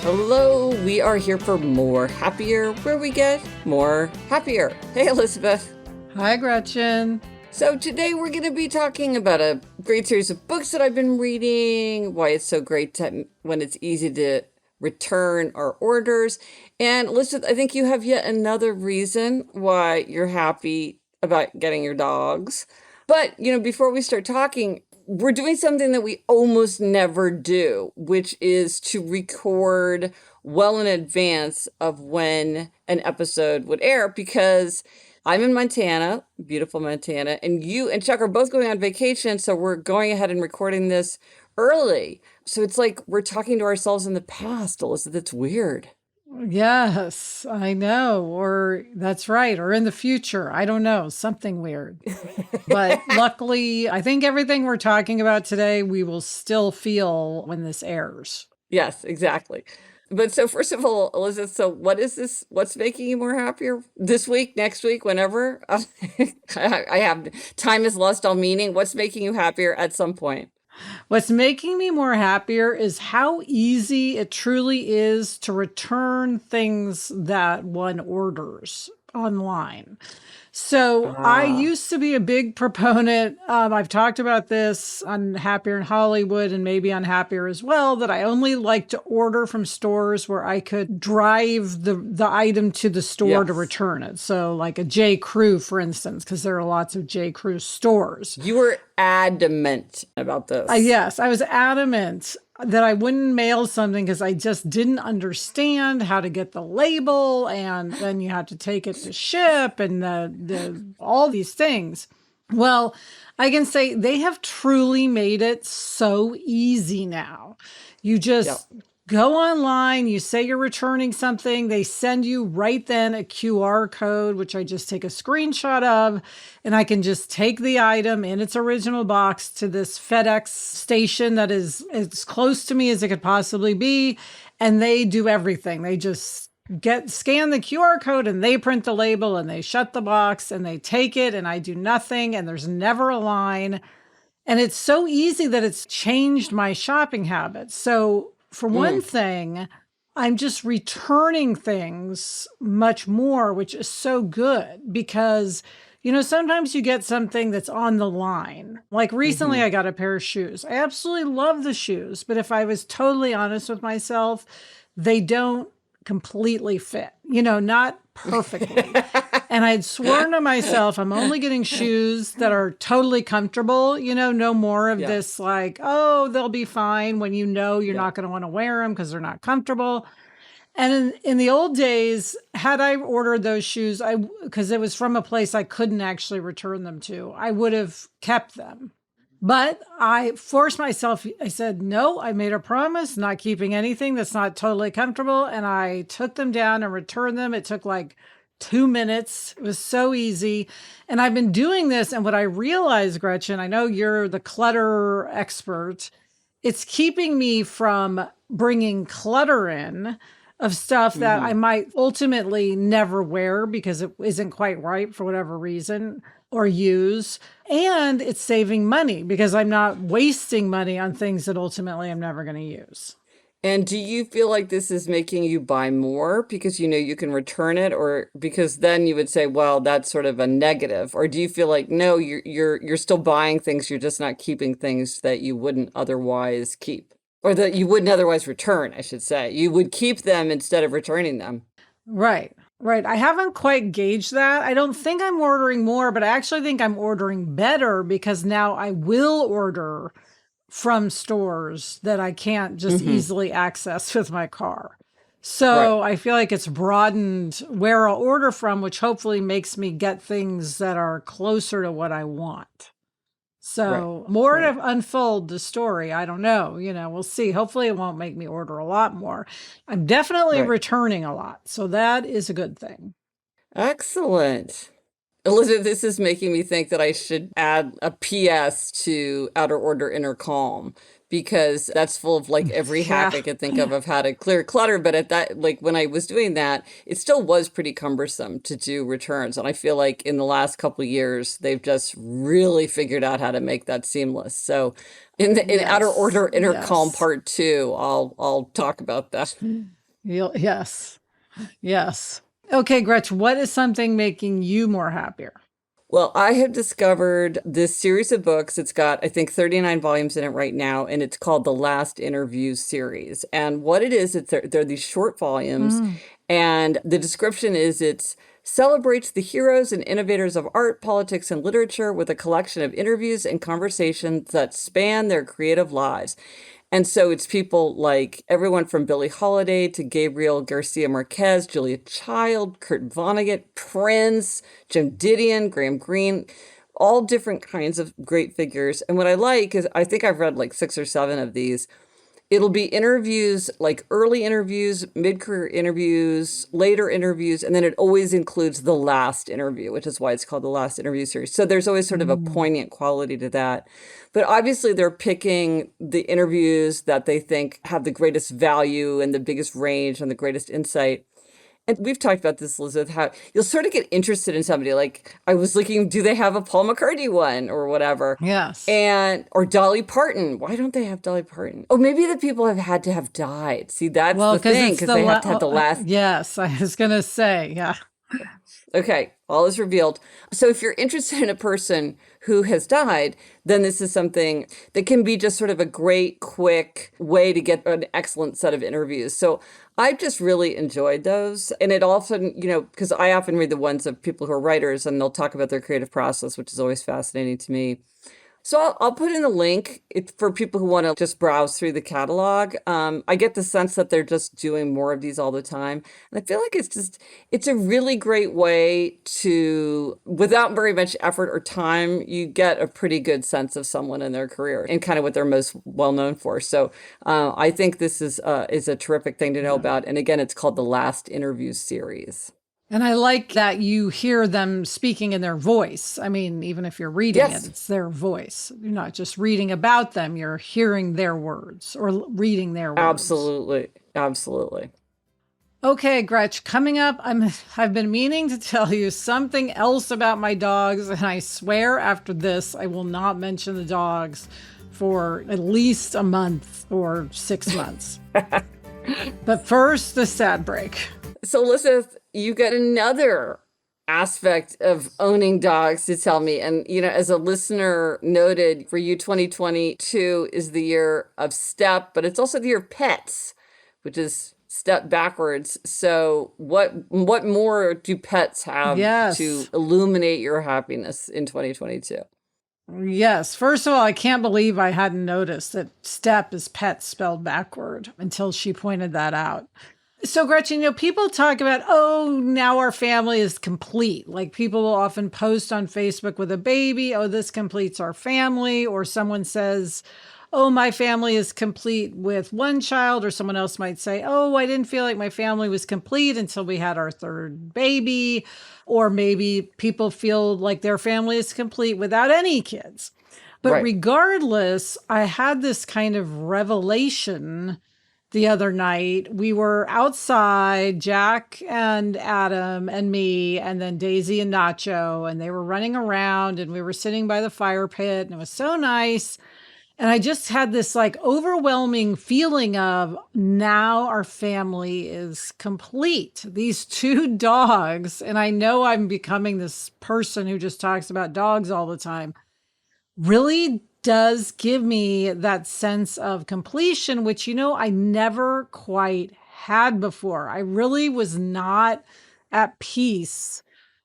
Hello, we are here for More Happier, where we get more happier. Hey, Elizabeth. Hi, Gretchen. So today we're going to be talking about a great series of books that I've been reading, why it's so great when it's easy to return our orders. And Elizabeth, I think you have yet another reason why you're happy about getting your dogs. But, before we start talking, we're doing something that we almost never do, which is to record well in advance of when an episode would air, because I'm in Montana, beautiful Montana, and you and Chuck are both going on vacation. So we're going ahead and recording this early. So it's like we're talking to ourselves in the past, Elizabeth. It's weird. Yes, I know. Or that's right. Or in the future. I don't know. Something weird. But luckily, I think everything we're talking about today, we will still feel when this airs. Yes, exactly. But so first of all, Elizabeth, so what is this? What's making you more happier this week, next week, whenever? I have time has lost all meaning. What's making you happier at some point? What's making me more happier is how easy it truly is to return things that one orders online. So I Ah, used to be a big proponent. I've talked about this on Happier in Hollywood and maybe on Happier as well, that I only like to order from stores where I could drive the item to the store to yes. return it. So like a J. Crew, for instance, because there are lots of J. Crew stores. You were adamant about this. Yes, I was adamant that I wouldn't mail something because I just didn't understand how to get the label, and then you had to take it to ship and the all these things. Well, I can say they have truly made it so easy now. You Yep. just go online, you say you're returning something, they send you right then a QR code, which I just take a screenshot of, and I can just take the item in its original box to this FedEx station that is as close to me as it could possibly be, and they do everything. They just scan the QR code and they print the label and they shut the box and they take it, and I do nothing, and there's never a line. And it's so easy that it's changed my shopping habits. So, for one Mm, thing, I'm just returning things much more, which is so good because, sometimes you get something that's on the line. Like recently, hmm I got a pair of shoes. I absolutely love the shoes, but if I was totally honest with myself, they don't completely fit, not perfectly. And I'd sworn to myself, I'm only getting shoes that are totally comfortable, no more of Yeah. this like, oh, they'll be fine when you're Yeah. not going to want to wear them because they're not comfortable. And in the old days, had I ordered those shoes, because it was from a place I couldn't actually return them to, I would have kept them. But I forced myself. I said, no, I made a promise, not keeping anything that's not totally comfortable. And I took them down and returned them. It took like 2 minutes. It was so easy. And I've been doing this. And what I realized, Gretchen, I know you're the clutter expert, it's keeping me from bringing clutter in of stuff that I hmm might ultimately never wear because it isn't quite right for whatever reason or use. And it's saving money because I'm not wasting money on things that ultimately I'm never going to use. And do you feel like this is making you buy more because you know you can return it, or because then you would say, well, that's sort of a negative? Or do you feel like no, you're still buying things, you're just not keeping things that you wouldn't otherwise keep? Or that you wouldn't otherwise return, I should say. You would keep them instead of returning them. Right. Right. I haven't quite gauged that. I don't think I'm ordering more, but I actually think I'm ordering better because now I will order from stores that I can't just hmm easily access with my car. Right, So I feel like it's broadened where I'll order from, which hopefully makes me get things that are closer to what I want. right, So more right, to unfold the story. I don't know. We'll see. Hopefully it won't make me order a lot more. I'm definitely right. returning a lot. So that is a good thing. Excellent. Elizabeth, this is making me think that I should add a PS to Outer Order Inner Calm, because that's full of like every hack Yeah. I could think of how to clear clutter. But at that, like when I was doing that, it still was pretty cumbersome to do returns. And I feel like in the last couple of years, they've just really figured out how to make that seamless. So in Outer Yes. Order Inner Calm Yes. Part 2, I'll talk about that. Yes. Yes. Okay, Gretchen, what is something making you more happier? Well, I have discovered this series of books. It's got, I think, 39 volumes in it right now, and it's called The Last Interview series. And what it is, they're these short volumes, Mm. and the description is it's celebrates the heroes and innovators of art, politics, and literature with a collection of interviews and conversations that span their creative lives. And so it's people like everyone from Billie Holiday to Gabriel Garcia Marquez, Julia Child, Kurt Vonnegut, Prince, Jim Didion, Graham Greene, all different kinds of great figures. And what I like is I think I've read like 6 or 7 of these. It'll be interviews, like early interviews, mid-career interviews, later interviews, and then it always includes the last interview, which is why it's called the Last Interview series. So there's always sort of a Mm. poignant quality to that. But obviously they're picking the interviews that they think have the greatest value and the biggest range and the greatest insight. And we've talked about this, Elizabeth, how you'll sort of get interested in somebody. Like I was looking, do they have a Paul McCartney one or whatever? Yes. And or Dolly Parton. Why don't they have Dolly Parton? Oh, maybe the people have had to have died. See, that's Well, the because thing, it's because the they have to have the last. yes, I was gonna say, yeah. Okay, all is revealed. So if you're interested in a person who has died, then this is something that can be just sort of a great, quick way to get an excellent set of interviews. So I've just really enjoyed those. And it often, because I often read the ones of people who are writers and they'll talk about their creative process, which is always fascinating to me. So I'll put in a link for people who want to just browse through the catalog. I get the sense that they're just doing more of these all the time. And I feel like it's a really great way to, without very much effort or time, you get a pretty good sense of someone in their career and kind of what they're most well known for. So I think this is a terrific thing to know Yeah. about. And again, it's called the Last Interview series. And I like that you hear them speaking in their voice. I mean, even if you're reading it, Yes, it's their voice. You're not just reading about them, you're hearing their words or reading their words. absolutely. Absolutely. Okay, Gretch, coming up, I've been meaning to tell you something else about my dogs, and I swear after this I will not mention the dogs for at least a month or 6 months. But first, the sad break. So, Elizabeth, you got another aspect of owning dogs to tell me. And, as a listener noted, for you, 2022 is the year of step, but it's also the year of pets, which is step backwards. So, what more do pets have to Yes. illuminate your happiness in 2022? Yes. First of all, I can't believe I hadn't noticed that step is pet spelled backward until she pointed that out. So, Gretchen, people talk about, oh, now our family is complete. Like people will often post on Facebook with a baby, oh, this completes our family. Or someone says, oh, my family is complete with one child. Or someone else might say, oh, I didn't feel like my family was complete until we had our third baby. Or maybe people feel like their family is complete without any kids. But Right. regardless, I had this kind of revelation the other night. We were outside, Jack and Adam and me, and then Daisy and Nacho, and they were running around, and we were sitting by the fire pit, and it was so nice. And I just had this like overwhelming feeling of now our family is complete. These 2 dogs, and I know I'm becoming this person who just talks about dogs all the time, really does give me that sense of completion, which, I never quite had before. I really was not at peace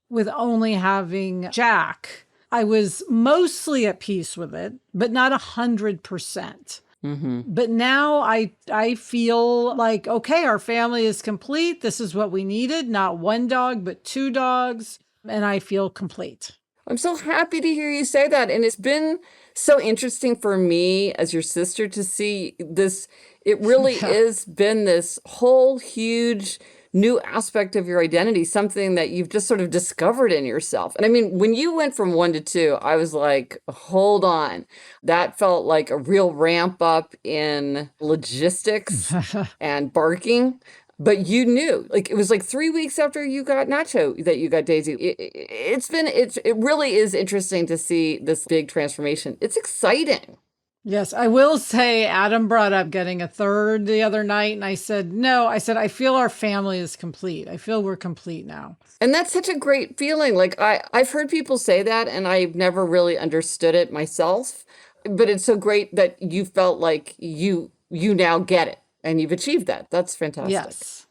with only having Jack. I was mostly at peace with it, but not 100%. Mm-hmm. But now I feel like, okay, our family is complete. This is what we needed, not 1 dog, but 2 dogs. And I feel complete. I'm so happy to hear you say that. And it's been so interesting for me as your sister to see this. It really Yeah. has been this whole huge new aspect of your identity, something that you've just sort of discovered in yourself. And I mean, when you went from 1 to 2, I was like, hold on. That felt like a real ramp up in logistics and barking. But you knew, like, it was like 3 weeks after you got Nacho that you got Daisy. It really is interesting to see this big transformation. It's exciting. Yes, I will say Adam brought up getting a third the other night, and I said, no, I said, I feel our family is complete. I feel we're complete now. And that's such a great feeling. Like I've heard people say that and I've never really understood it myself. But it's so great that you felt like you now get it and you've achieved that. That's fantastic. Yes.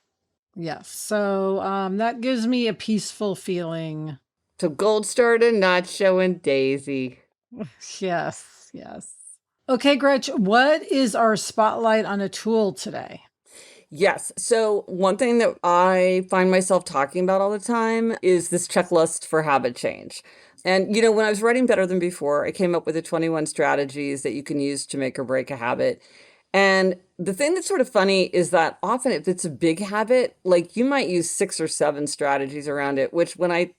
Yes. So that gives me a peaceful feeling. So gold started Nacho and Daisy. Yes. Yes. Okay, Gretch, what is our spotlight on a tool today? Yes. So one thing that I find myself talking about all the time is this checklist for habit change. And, when I was writing Better Than Before, I came up with the 21 strategies that you can use to make or break a habit. And the thing that's sort of funny is that often if it's a big habit, like you might use 6 or 7 strategies around it, which I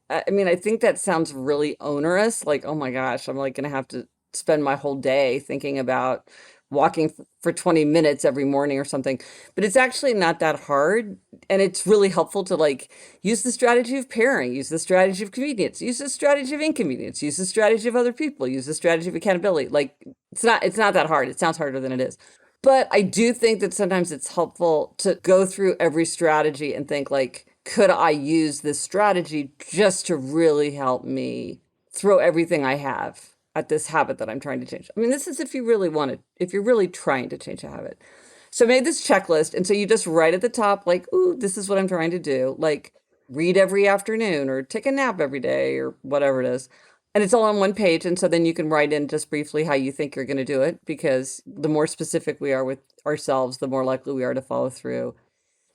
think that sounds really onerous. Like, oh my gosh, I'm like going to have to spend my whole day thinking about walking for 20 minutes every morning or something. But it's actually not that hard. And it's really helpful to like use the strategy of pairing, use the strategy of convenience, use the strategy of inconvenience, use the strategy of other people, use the strategy of accountability. Like it's not that hard. It sounds harder than it is. But I do think that sometimes it's helpful to go through every strategy and think like, could I use this strategy just to really help me throw everything I have at this habit that I'm trying to change? I mean, this is if you really want it, if you're really trying to change a habit. So I made this checklist. And so you just write at the top, like, ooh, this is what I'm trying to do. Like read every afternoon or take a nap every day or whatever it is. And it's all on one page. And so then you can write in just briefly how you think you're going to do it, because the more specific we are with ourselves, the more likely we are to follow through.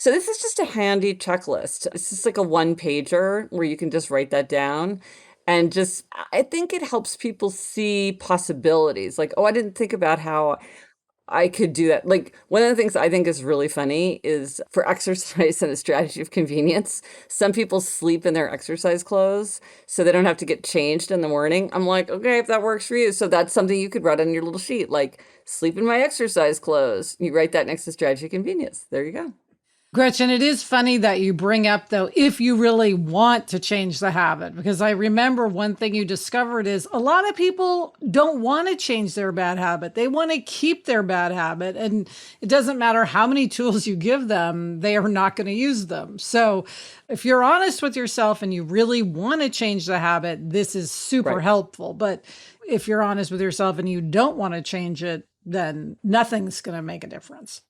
So this is just a handy checklist. It's just like a 1-pager where you can just write that down. And just, I think it helps people see possibilities. Like, oh, I didn't think about how I could do that. Like, one of the things I think is really funny is for exercise and a strategy of convenience. Some people sleep in their exercise clothes so they don't have to get changed in the morning. I'm like, okay, if that works for you. So that's something you could write on your little sheet, like sleep in my exercise clothes. You write that next to strategy of convenience. There you go. Gretchen, it is funny that you bring up, though, if you really want to change the habit, because I remember one thing you discovered is a lot of people don't want to change their bad habit. They want to keep their bad habit. And it doesn't matter how many tools you give them, they are not going to use them. So if you're honest with yourself and you really want to change the habit, this is super helpful. But if you're honest with yourself and you don't want to change it, then nothing's going to make a difference.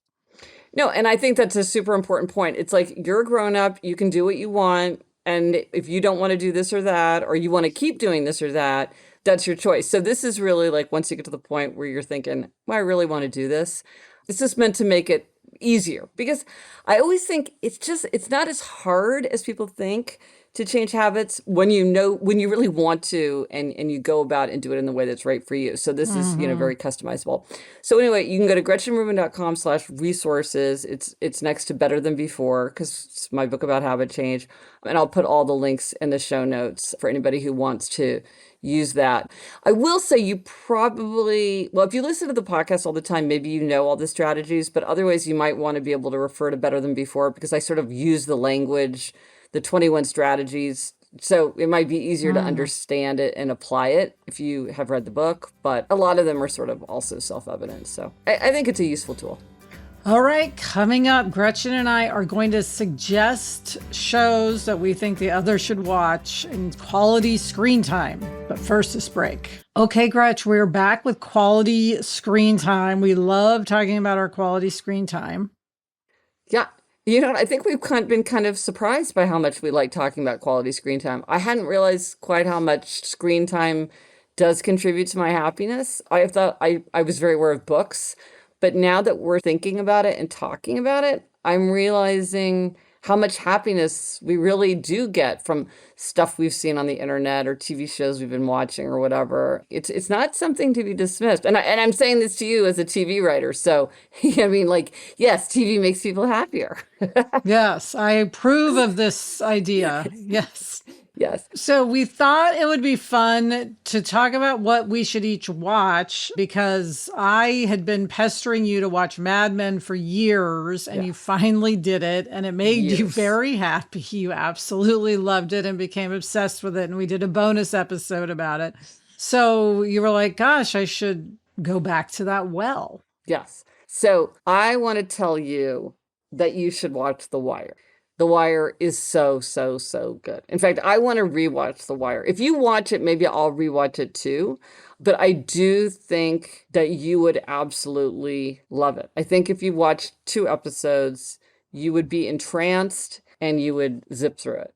No, and I think that's a super important point. It's like you're a grown up, you can do what you want. And if you don't want to do this or that, or you want to keep doing this or that, that's your choice. So this is really like once you get to the point where you're thinking, well, I really want to do this, it's just meant to make it easier. Because I always think it's not as hard as people think to change habits when you really want to, and you go about and do it in the way that's right for you. So this is, very customizable. So anyway, you can go to gretchenrubin.com/resources. It's next to Better Than Before, because it's my book about habit change. And I'll put all the links in the show notes for anybody who wants to use that. I will say if you listen to the podcast all the time, maybe you know all the strategies, but otherwise you might want to be able to refer to Better Than Before, because I sort of use the language, the 21 strategies. So it might be easier to understand it and apply it if you have read the book, but a lot of them are sort of also self-evident. So I think it's a useful tool. All right, coming up, Gretchen and I are going to suggest shows that we think the others should watch in quality screen time. But first, this break. Okay, Gretch, we're back with quality screen time. We love talking about our quality screen time. Yeah. I think we've been kind of surprised by how much we like talking about quality screen time. I hadn't realized quite how much screen time does contribute to my happiness. I thought I was very aware of books, but now that we're thinking about it and talking about it, I'm realizing how much happiness we really do get from stuff we've seen on the internet or TV shows we've been watching or whatever. It's not something to be dismissed. And I'm saying this to you as a TV writer. So, I mean, like, yes, TV makes people happier. Yes, I approve of this idea. Yes. Yes. So we thought it would be fun to talk about what we should each watch because I had been pestering you to watch Mad Men for years and you Yes. finally did it and it made you Years. very happy. You absolutely loved it and became obsessed with it. And we did a bonus episode about it. So you were like, gosh, I should go back to that well. Yes. So I want to tell you that you should watch The Wire. The Wire is so, so, so good. In fact, I want to rewatch The Wire. If you watch it, maybe I'll rewatch it too. But I do think that you would absolutely love it. I think if you watch 2 episodes, you would be entranced and you would zip through it.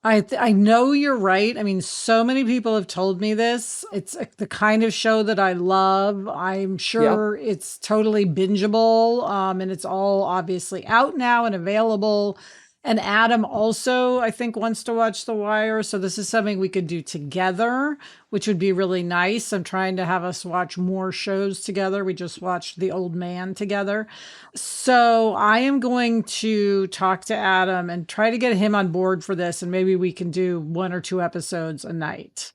I know you're right. I mean, so many people have told me this. It's the kind of show that I love. I'm Yep. sure it's totally bingeable, and it's all obviously out now and available. And Adam also, I think, wants to watch The Wire. So this is something we could do together, which would be really nice. I'm trying to have us watch more shows together. We just watched The Old Man together. So I am going to talk to Adam and try to get him on board for this. And maybe we can do 1 or 2 episodes a night.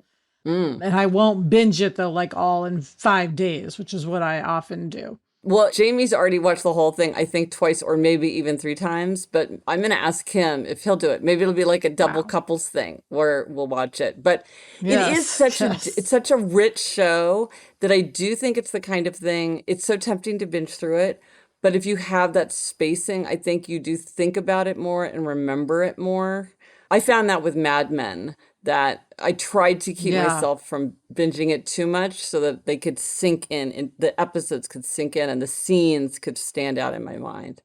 Mm. And I won't binge it though, like all in 5 days, which is what I often do. Well, Jamie's already watched the whole thing, I think twice or maybe even 3 times, but I'm going to ask him if he'll do it. Maybe it'll be like a double Wow. couples thing where we'll watch it. But it is Yes. Yes. it's such a rich show that I do think it's the kind of thing, it's so tempting to binge through it. But if you have that spacing, I think you do think about it more and remember it more. I found that with Mad Men that I tried to keep Yeah. myself from binging it too much so that they could sink in and the episodes could sink in and the scenes could stand out in my mind.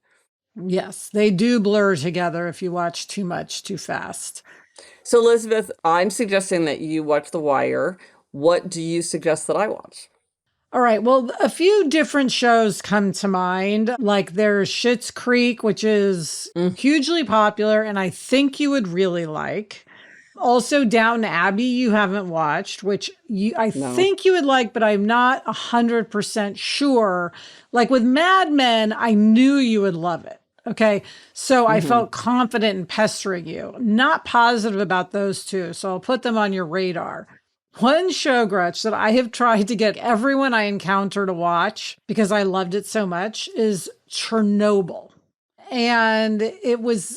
Yes. They do blur together if you watch too much too fast. So, Elizabeth, I'm suggesting that you watch The Wire. What do you suggest that I watch? All right. Well, a few different shows come to mind. Like there's Schitt's Creek, which is Mm, hugely popular and I think you would really like. Also, Downton Abbey, you haven't watched, which I no. think you would like, but I'm not 100% sure. Like with Mad Men, I knew you would love it. Okay. So I Hmm. felt confident in pestering you. I'm not positive about those two. So I'll put them on your radar. One show, Gretch, that I have tried to get everyone I encounter to watch because I loved it so much is Chernobyl. And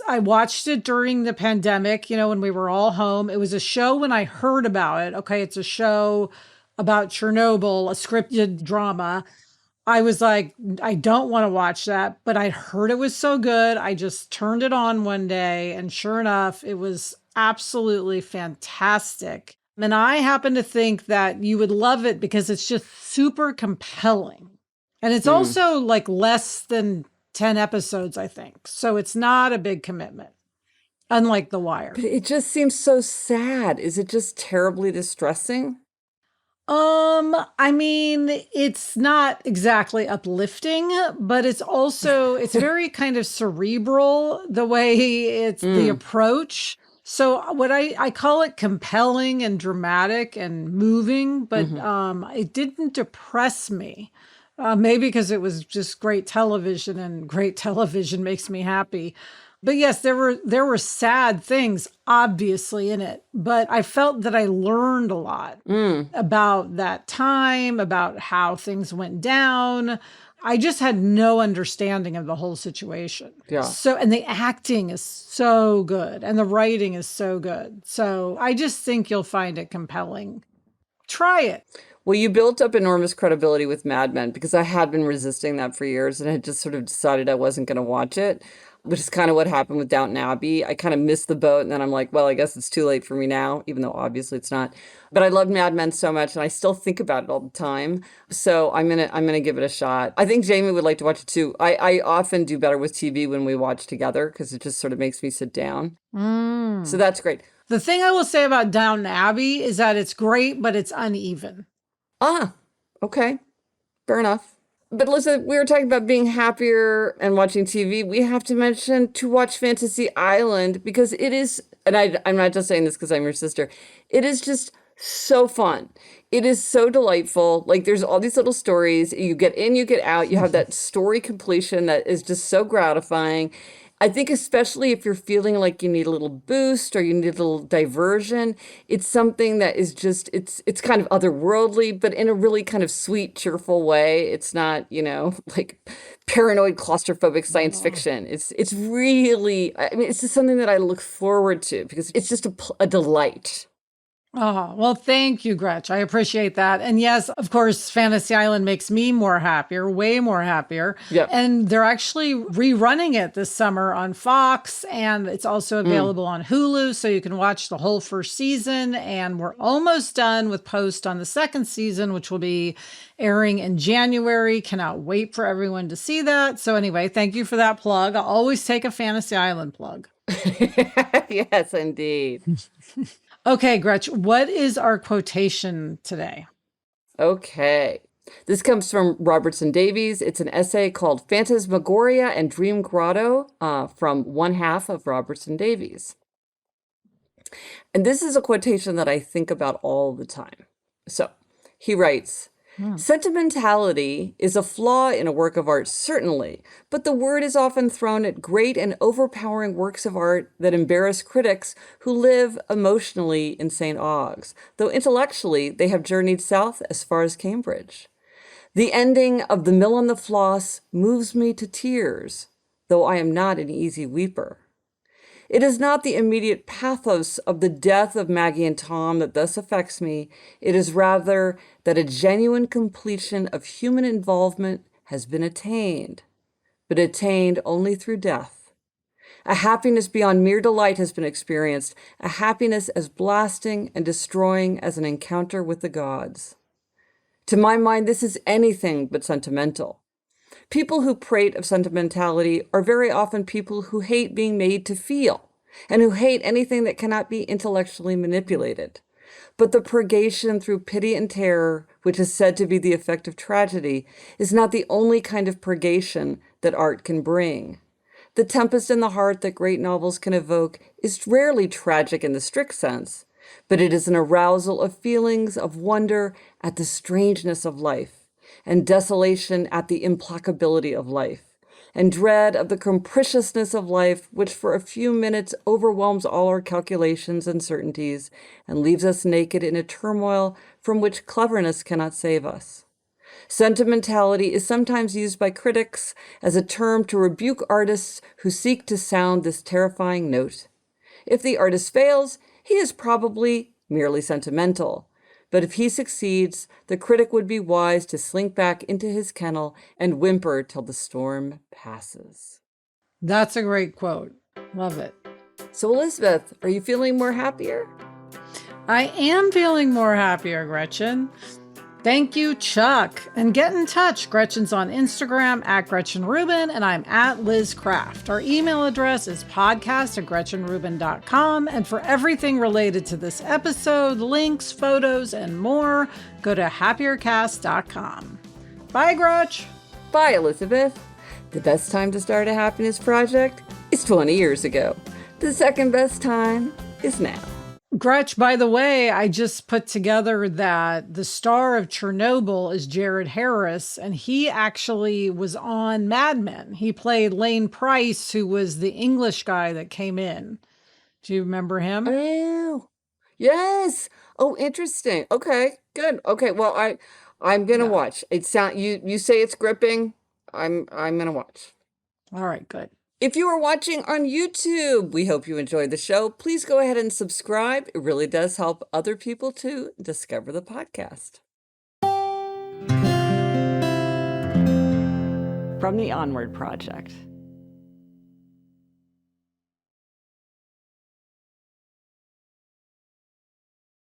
I watched it during the pandemic, when we were all home. It was a show when I heard about it. Okay, it's a show about Chernobyl, a scripted drama. I was like, I don't want to watch that, but I heard it was so good. I just turned it on one day, and sure enough, it was absolutely fantastic. And I happen to think that you would love it because it's just super compelling. And it's Mm. also like less than 10 episodes, I think. So it's not a big commitment, unlike The Wire. But it just seems so sad. Is it just terribly distressing? I mean, it's not exactly uplifting, but it's very kind of cerebral the way it's the Mm. approach. So what I call it compelling and dramatic and moving, but Hmm. it didn't depress me. Maybe because it was just great television and great television makes me happy. But yes, there were sad things obviously in it, but I felt that I learned a lot Mm. about that time, about how things went down. I just had no understanding of the whole situation. Yeah. So, and the acting is so good and the writing is so good. So, I just think you'll find it compelling. Try it. Well, you built up enormous credibility with Mad Men because I had been resisting that for years and had just sort of decided I wasn't going to watch it, which is kind of what happened with Downton Abbey. I kind of missed the boat and then I'm like, well, I guess it's too late for me now, even though obviously it's not. But I loved Mad Men so much and I still think about it all the time. So I'm gonna give it a shot. I think Jamie would like to watch it too. I often do better with TV when we watch together because it just sort of makes me sit down. So Mm. that's great. The thing I will say about Downton Abbey is that it's great, but it's uneven. Ah, okay. Fair enough. But listen, we were talking about being happier and watching TV. We have to mention to watch Fantasy Island because it is, and I'm not just saying this because I'm your sister, it is just so fun. It is so delightful. Like there's all these little stories. You get in, you get out. You have that story completion that is just so gratifying. I think especially if you're feeling like you need a little boost or you need a little diversion, it's something that is just it's kind of otherworldly, but in a really kind of sweet, cheerful way. It's not, like paranoid, claustrophobic science fiction. It's really, I mean, it's just something that I look forward to because it's just a delight. Oh, well, thank you, Gretch. I appreciate that. And yes, of course, Fantasy Island makes me more happier, way more happier. Yeah. And they're actually rerunning it this summer on Fox, and it's also available on Hulu, so you can watch the whole first season. And we're almost done with post on the second season, which will be airing in January. Cannot wait for everyone to see that. So anyway, thank you for that plug. I'll always take a Fantasy Island plug. Yes, indeed. Okay, Gretch, what is our quotation today? Okay. This comes from Robertson Davies. It's an essay called Phantasmagoria and Dream Grotto from one half of Robertson Davies. And this is a quotation that I think about all the time. So he writes, Sentimentality is a flaw in a work of art, certainly, but the word is often thrown at great and overpowering works of art that embarrass critics who live emotionally in St. Ogg's, though intellectually they have journeyed south as far as Cambridge. The ending of The Mill on the Floss moves me to tears, though I am not an easy weeper. It is not the immediate pathos of the death of Maggie and Tom that thus affects me. It is rather that a genuine completion of human involvement has been attained, but attained only through death. A happiness beyond mere delight has been experienced, a happiness as blasting and destroying as an encounter with the gods. To my mind, this is anything but sentimental. People who prate of sentimentality are very often people who hate being made to feel and who hate anything that cannot be intellectually manipulated. But the purgation through pity and terror, which is said to be the effect of tragedy, is not the only kind of purgation that art can bring. The tempest in the heart that great novels can evoke is rarely tragic in the strict sense, but it is an arousal of feelings of wonder at the strangeness of life, and desolation at the implacability of life, and dread of the capriciousness of life, which for a few minutes overwhelms all our calculations and certainties, and leaves us naked in a turmoil from which cleverness cannot save us. Sentimentality is sometimes used by critics as a term to rebuke artists who seek to sound this terrifying note. If the artist fails, he is probably merely sentimental. But if he succeeds, the critic would be wise to slink back into his kennel and whimper till the storm passes. That's a great quote. Love it. So, Elizabeth, are you feeling more happier? I am feeling more happier, Gretchen. Thank you, Chuck. And get in touch. Gretchen's on Instagram at Gretchen Rubin, and I'm at Liz Craft. Our email address is podcast@GretchenRubin.com. And for everything related to this episode, links, photos, and more, go to happiercast.com. Bye, Gretch. Bye, Elizabeth. The best time to start a happiness project is 20 years ago. The second best time is now. Gretch, by the way, I just put together that the star of Chernobyl is Jared Harris, and he actually was on Mad Men. He played Lane Price, who was the English guy that came in. Do you remember him? Oh, yes. Oh, interesting. Okay, good. Okay, well, I'm gonna watch. It sound you say it's gripping. I'm gonna watch. All right, good. If you are watching on YouTube, we hope you enjoyed the show. Please go ahead and subscribe. It really does help other people to discover the podcast. From the Onward Project.